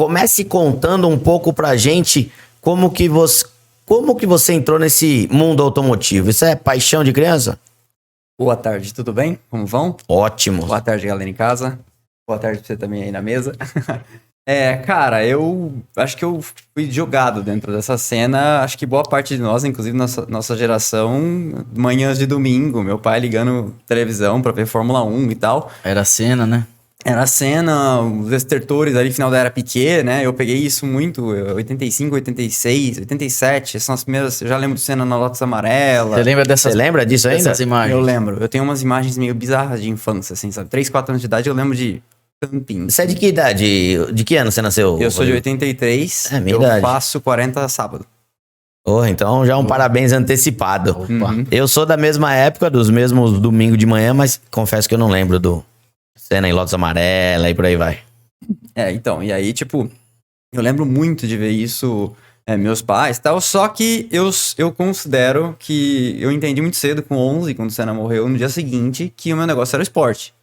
comece contando um pouco pra gente como que você entrou nesse mundo automotivo. Isso é paixão de criança? Boa tarde, tudo bem? Como vão? Ótimo. Boa tarde, galera em casa. Boa tarde pra você também aí na mesa. Cara, eu acho que eu fui jogado dentro dessa cena. Acho que boa parte de nós, inclusive nossa geração, manhãs de domingo, meu pai ligando televisão pra ver Fórmula 1 e tal. Era a cena, né? Era a cena, os estertores ali, final da era Piquet, né? Eu peguei isso muito, 85, 86, 87, são as primeiras... Eu já lembro do Senna na Lotus amarela. Você lembra disso ainda? Dessas imagens? Eu lembro. Eu tenho umas imagens meio bizarras de infância, assim, sabe? 3, 4 anos de idade, eu lembro de camping. Você é de que idade? De que ano você nasceu? Eu sou de 83, minha eu idade. faço 40 sábado. Oh, então já um parabéns antecipado. Opa. Eu sou da mesma época, dos mesmos domingos de manhã, mas confesso que eu não lembro do Senna em Lotus amarela e por aí vai. Então, e aí, tipo, eu lembro muito de ver isso, meus pais e tal, só que eu considero que eu entendi muito cedo, com 11, quando o Senna morreu, no dia seguinte, que o meu negócio era o esporte.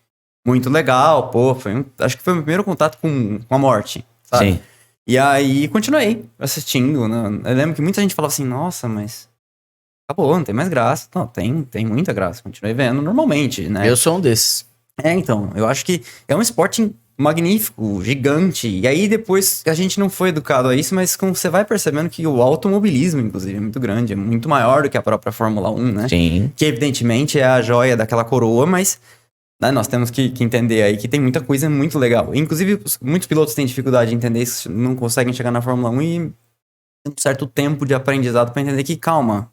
Muito legal, pô, acho que foi o meu primeiro contato com a morte, sabe? Sim. E aí, continuei assistindo, né? Eu lembro que muita gente falava assim, nossa, mas acabou, não tem mais graça. Não, tem muita graça, continuei vendo normalmente, né? Eu sou um desses. Então, eu acho que é um esporte magnífico, gigante. E aí depois a gente não foi educado a isso, mas como você vai percebendo que o automobilismo, inclusive, é muito grande, é muito maior do que a própria Fórmula 1, né? Sim. Que evidentemente é a joia daquela coroa, mas né, nós temos que entender aí que tem muita coisa muito legal. Inclusive, muitos pilotos têm dificuldade de entender isso, não conseguem chegar na Fórmula 1 e tem um certo tempo de aprendizado para entender que, calma,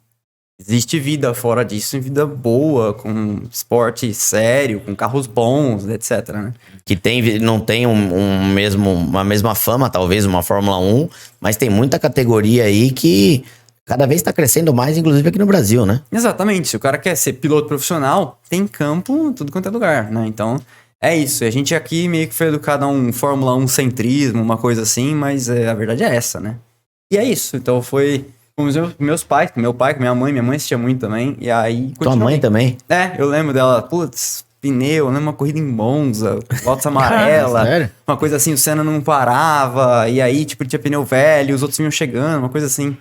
existe vida fora disso, vida boa, com esporte sério, com carros bons, etc, né? Que não tem uma mesma fama, talvez, uma Fórmula 1, mas tem muita categoria aí que cada vez está crescendo mais, inclusive aqui no Brasil, né? Exatamente. Se o cara quer ser piloto profissional, tem campo em tudo quanto é lugar, né? Então, é isso. A gente aqui meio que foi educado a um Fórmula 1 centrismo, uma coisa assim, mas a verdade é essa, né? E é isso. Então, foi com os meus pais, com meu pai, com minha mãe assistia muito também, e aí... Tua mãe também? Eu lembro dela, putz, pneu, eu lembro uma corrida em Monza, Lotus amarela, Sério? uma coisa assim, o Senna não parava, e aí, tipo, tinha pneu velho, os outros vinham chegando, uma coisa assim.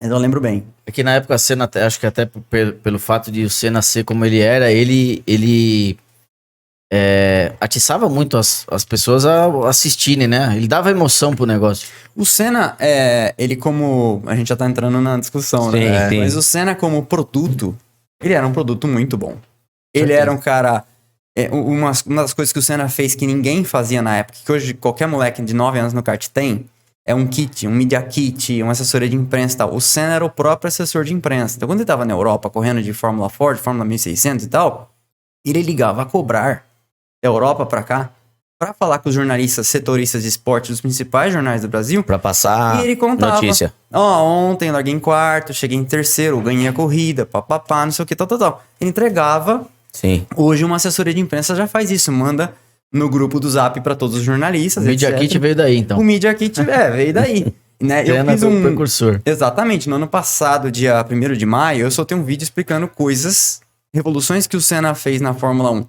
Mas eu lembro bem. É que na época a Senna, acho que até pelo fato de o Senna ser como ele era, ele atiçava muito as pessoas a assistirem, né? Ele dava emoção pro negócio. O Senna, ele como... A gente já tá entrando na discussão, Sim, né? sim. Mas o Senna como produto, ele era um produto muito bom. Ele Certeza. era um cara... uma das coisas que o Senna fez que ninguém fazia na época, que hoje qualquer moleque de 9 anos no kart tem, é um kit, um media kit, uma assessoria de imprensa e tal. O Senna era o próprio assessor de imprensa. Então, quando ele tava na Europa, correndo de Fórmula Ford, Fórmula 1600 e tal, ele ligava a cobrar da Europa pra cá, pra falar com os jornalistas setoristas de esporte dos principais jornais do Brasil. Pra passar E ele contava, notícia. Ontem eu larguei em quarto, cheguei em terceiro, ganhei a corrida, papapá, não sei o que, tal. Ele entregava. Sim. Hoje uma assessoria de imprensa já faz isso, manda no grupo do Zap pra todos os jornalistas, O Media etc. Kit veio daí, então. O Media Kit, veio daí. Né? Eu Senna fiz foi o precursor. Exatamente, no ano passado, dia 1º de maio, eu soltei um vídeo explicando revoluções que o Senna fez na Fórmula 1.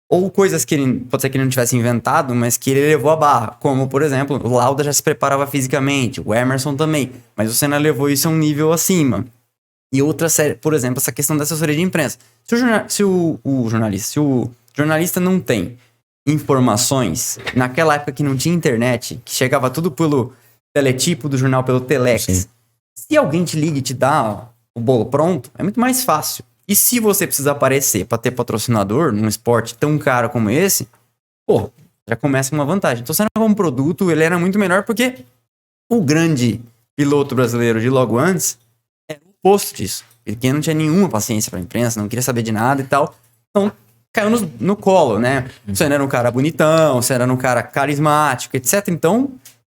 Ou coisas que pode ser que ele não tivesse inventado, mas que ele levou a barra. Como, por exemplo, o Lauda já se preparava fisicamente, o Emerson também. Mas o Senna levou isso a um nível acima. E outra série, por exemplo, essa questão da assessoria de imprensa. Se o jornalista não tem informações, naquela época que não tinha internet, que chegava tudo pelo teletipo do jornal, pelo telex. Sim. Se alguém te liga e te dá o bolo pronto, é muito mais fácil. E se você precisa aparecer para ter patrocinador num esporte tão caro como esse, pô, já começa com uma vantagem. Então, Senna como produto, ele era muito melhor porque o grande piloto brasileiro de logo antes era o oposto disso. Porque não tinha nenhuma paciência pra imprensa, não queria saber de nada e tal. Então, caiu no colo, né? O Senna era um cara bonitão, o Senna era um cara carismático, etc. Então,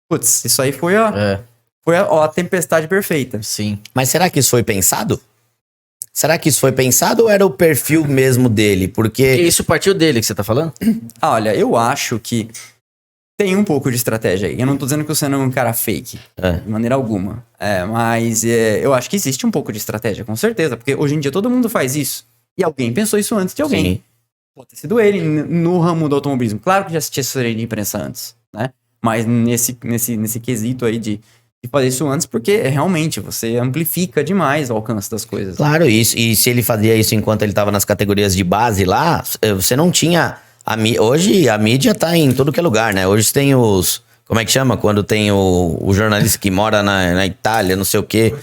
putz, isso aí foi a tempestade perfeita. Sim. Mas será que isso foi pensado? Será que isso foi pensado ou era o perfil mesmo dele? Porque Isso partiu dele que você tá falando? Olha, eu acho que tem um pouco de estratégia aí. Eu não tô dizendo que o Senna é um cara fake, de maneira alguma. Mas eu acho que existe um pouco de estratégia, com certeza. Porque hoje em dia todo mundo faz isso. E alguém pensou isso antes de alguém. Sim. Pode ter sido ele no ramo do automobilismo. Claro que já assistia assessoria de imprensa antes, né? mais nesse quesito aí de fazer isso antes, porque realmente você amplifica demais o alcance das coisas. Claro, isso. E se ele fazia isso enquanto ele tava nas categorias de base lá, você não tinha... Hoje a mídia tá em tudo que é lugar, né? Hoje tem os... Como é que chama? Quando tem o jornalista que mora na Itália, não sei o quê.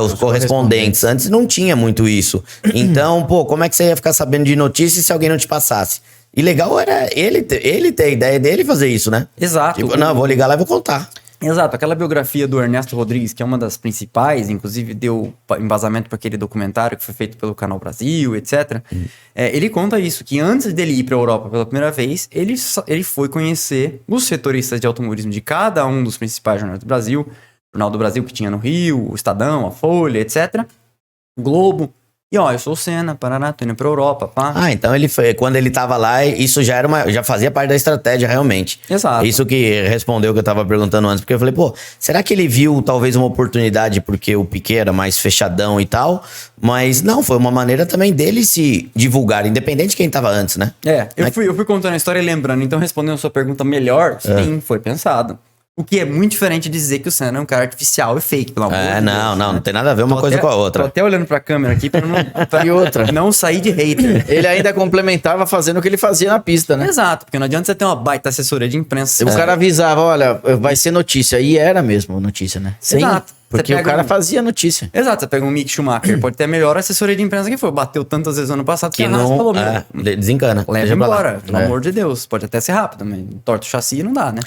Os correspondentes. Antes não tinha muito isso. Então, pô, como é que você ia ficar sabendo de notícias se alguém não te passasse? E legal era ele ter a ideia dele fazer isso, né? Exato. Tipo, não, vou ligar lá e vou contar. Exato, aquela biografia do Ernesto Rodrigues, que é uma das principais, inclusive deu embasamento para aquele documentário que foi feito pelo Canal Brasil, etc. Ele conta isso, que antes dele ir para a Europa pela primeira vez, ele foi conhecer os setoristas de automobilismo de cada um dos principais jornais do Brasil, Jornal do Brasil que tinha no Rio, o Estadão, a Folha, etc. O Globo. E ó, eu sou o Senna, Paraná, tô indo pra Europa, pá. Ah, então quando ele tava lá, isso já fazia parte da estratégia, realmente. Exato. Isso que respondeu o que eu tava perguntando antes, porque eu falei, pô, será que ele viu talvez uma oportunidade porque o Piquet era mais fechadão e tal? Mas não, foi uma maneira também dele se divulgar, independente de quem tava antes, né? Eu fui contando a história e lembrando, então respondendo a sua pergunta melhor, sim, foi pensado. O que é muito diferente de dizer que o Senna é um cara artificial e fake, pelo amor de Deus. Não tem nada a ver uma coisa com a outra. Tô até olhando pra câmera aqui pra E outra. não sair de hater. Ele ainda complementava fazendo o que ele fazia na pista, né? Exato, porque não adianta você ter uma baita assessoria de imprensa. O cara avisava, olha, vai ser notícia. E era mesmo notícia, né? Exato. Porque o cara fazia notícia. Exato, você pega um Mick Schumacher, pode ter a melhor assessoria de imprensa que foi. Bateu tantas vezes ano passado Que a Haas não falou, meu, desencana. leva Deixa pra lá. embora, pelo amor de Deus. Pode até ser rápido, mas torta o chassi não dá, né?